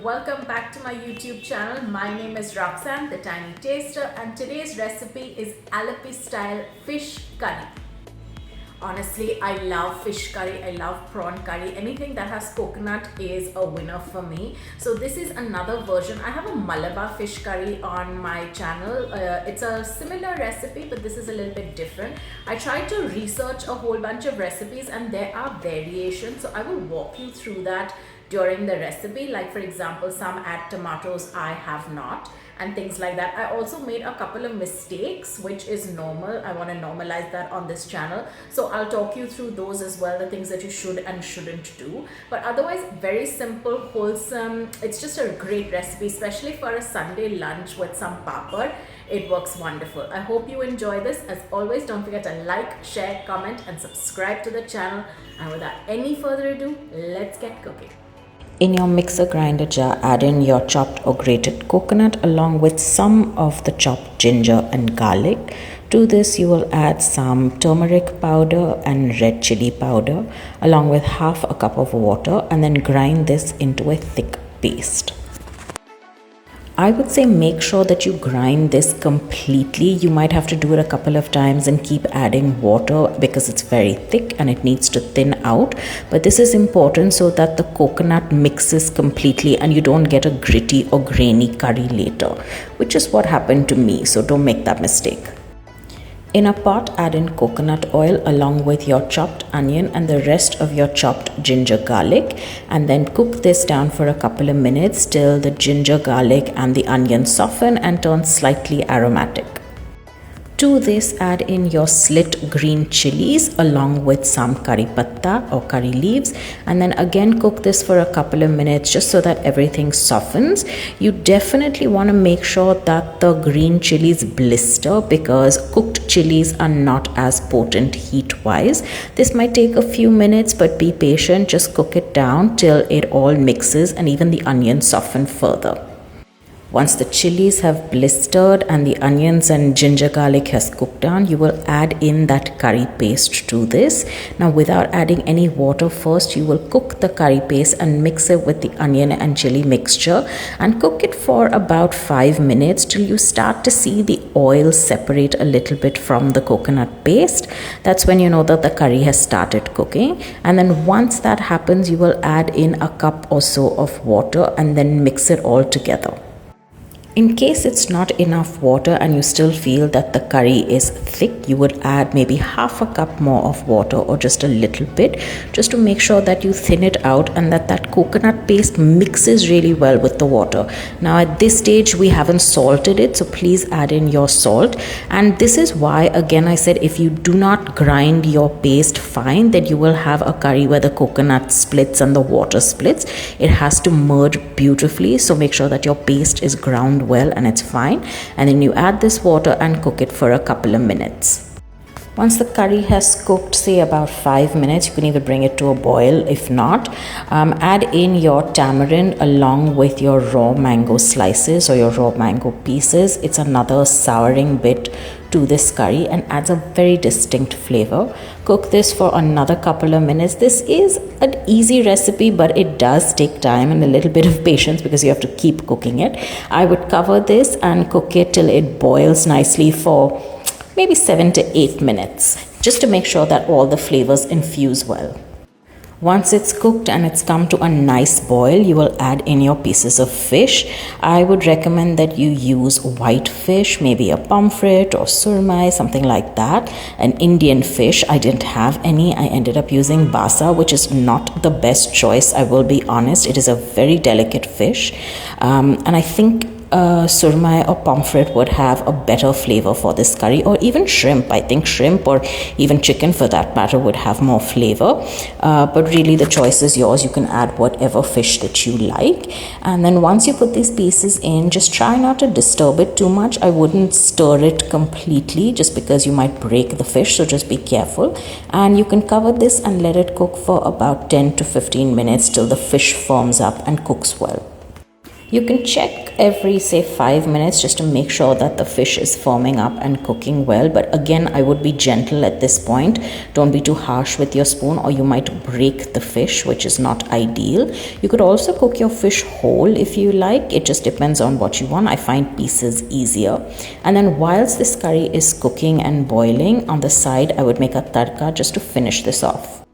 welcome back to my YouTube channel. My name is Roxanne, the Tiny Taster, and today's recipe is Alleppey style fish curry. Honestly, I love fish curry, I love prawn curry. Anything that has coconut is a winner for me. So this is another version. I have a Malabar fish curry on my channel. It's a similar recipe, but this is a little bit different. I tried to research a whole bunch of recipes and there are variations. So I will walk you through that during the recipe. Like for example, some add tomatoes, I have not, and things like that. I also made a couple of mistakes, which is normal. I want to normalize that on this channel. So I'll talk you through those as well, the things that you should and shouldn't do. But otherwise, very simple, wholesome. It's just a great recipe, especially for a Sunday lunch with some papad. It works wonderful. I hope you enjoy this. As always, don't forget to like, share, comment, and subscribe to the channel. And without any further ado, let's get cooking. In your mixer grinder jar, add in your chopped or grated coconut along with some of the chopped ginger and garlic. To this, you will add some turmeric powder and red chili powder along with half a cup of water, and then grind this into a thick paste. I would say make sure that you grind this completely. You might have to do it a couple of times and keep adding water because it's very thick and it needs to thin out. But this is important so that the coconut mixes completely and you don't get a gritty or grainy curry later, which is what happened to me. So don't make that mistake. In a pot, add in coconut oil along with your chopped onion and the rest of your chopped ginger garlic, and then cook this down for a couple of minutes till the ginger garlic and the onion soften and turn slightly aromatic. To this, add in your slit green chilies along with some curry patta or curry leaves, and then again cook this for a couple of minutes just so that everything softens. You definitely want to make sure that the green chilies blister because cooked chilies are not as potent heat wise. This might take a few minutes, but be patient. Just cook it down till it all mixes and even the onions soften further. Once the chilies have blistered and the onions and ginger garlic has cooked down, you will add in that curry paste to this. Now, without adding any water, first you will cook the curry paste and mix it with the onion and chili mixture and cook it for about 5 minutes till you start to see the oil separate a little bit from the coconut paste. That's when you know that the curry has started cooking. And then once that happens, you will add in a cup or so of water and then mix it all together. In case it's not enough water and you still feel that the curry is thick, you would add maybe half a cup more of water or just a little bit, just to make sure that you thin it out and that coconut paste mixes really well with the water. Now at this stage we haven't salted it, so please add in your salt. And this is why, again, I said if you do not grind your paste fine, then you will have a curry where the coconut splits and the water splits. It has to merge beautifully, so make sure that your paste is ground well and it's fine, and then you add this water and cook it for a couple of minutes. Once the curry has cooked, say about 5 minutes, you can even bring it to a boil. If not, add in your tamarind along with your raw mango slices or your raw mango pieces. It's another souring bit to this curry and adds a very distinct flavor. Cook this for another couple of minutes. This is an easy recipe, but it does take time and a little bit of patience because you have to keep cooking it. I would cover this and cook it till it boils nicely for maybe 7 to 8 minutes, just to make sure that all the flavors infuse well. Once it's cooked and it's come to a nice boil, you will add in your pieces of fish. I would recommend that you use white fish, maybe a pomfret or surmai, something like that. An Indian fish, I didn't have any. I ended up using basa, which is not the best choice, I will be honest. It is a very delicate fish. And I think surmai or pomfret would have a better flavor for this curry, or even shrimp. I think shrimp or even chicken for that matter would have more flavor, but really the choice is yours. You can add whatever fish that you like. And then once you put these pieces in, just try not to disturb it too much. I wouldn't stir it completely just because you might break the fish, so just be careful. And you can cover this and let it cook for about 10 to 15 minutes till the fish firms up and cooks well. You can check every say 5 minutes just to make sure that the fish is firming up and cooking well, but again I would be gentle at this point. Don't be too harsh with your spoon or you might break the fish, which is not ideal. You could also cook your fish whole if you like. It just depends on what you want. I find pieces easier. And then whilst this curry is cooking and boiling, on the side I would make a tarka just to finish this off.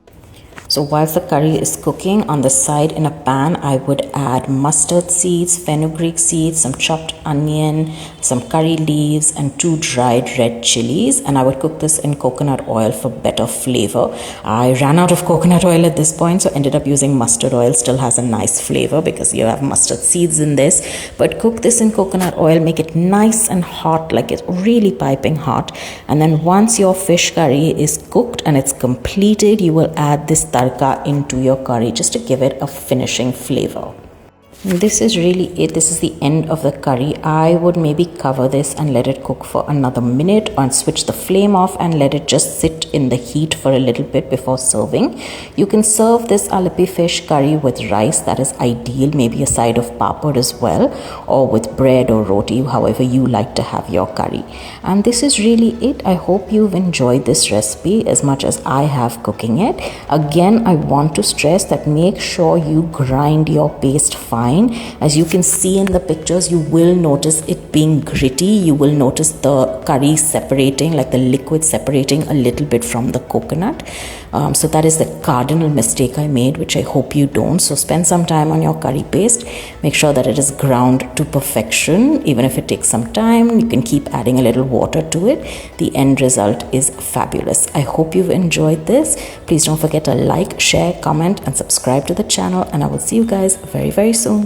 So whilst the curry is cooking, on the side in a pan, I would add mustard seeds, fenugreek seeds, some chopped onion, some curry leaves and 2 dried red chilies, and I would cook this in coconut oil for better flavor. I ran out of coconut oil at this point, so ended up using mustard oil. Still has a nice flavor because you have mustard seeds in this, but cook this in coconut oil, make it nice and hot, like it's really piping hot. And then once your fish curry is cooked and it's completed, you will add this tarka into your curry just to give it a finishing flavor. This is really it. This is the end of the curry. I would maybe cover this and let it cook for another minute, or switch the flame off and let it just sit in the heat for a little bit before serving. You can serve this Alleppey fish curry with rice. That is ideal. Maybe a side of papad as well, or with bread or roti, however you like to have your curry. And this is really it. I hope you've enjoyed this recipe as much as I have cooking it. Again, I want to stress that make sure you grind your paste fine. As you can see in the pictures, you will notice it being gritty. You will notice the curry separating, like the liquid separating a little bit from the coconut. So that is the cardinal mistake I made, which I hope you don't. So spend some time on your curry paste. Make sure that it is ground to perfection. Even if it takes some time, you can keep adding a little water to it. The end result is fabulous. I hope you've enjoyed this. Please don't forget to like, share, comment and subscribe to the channel, and I will see you guys very, very soon.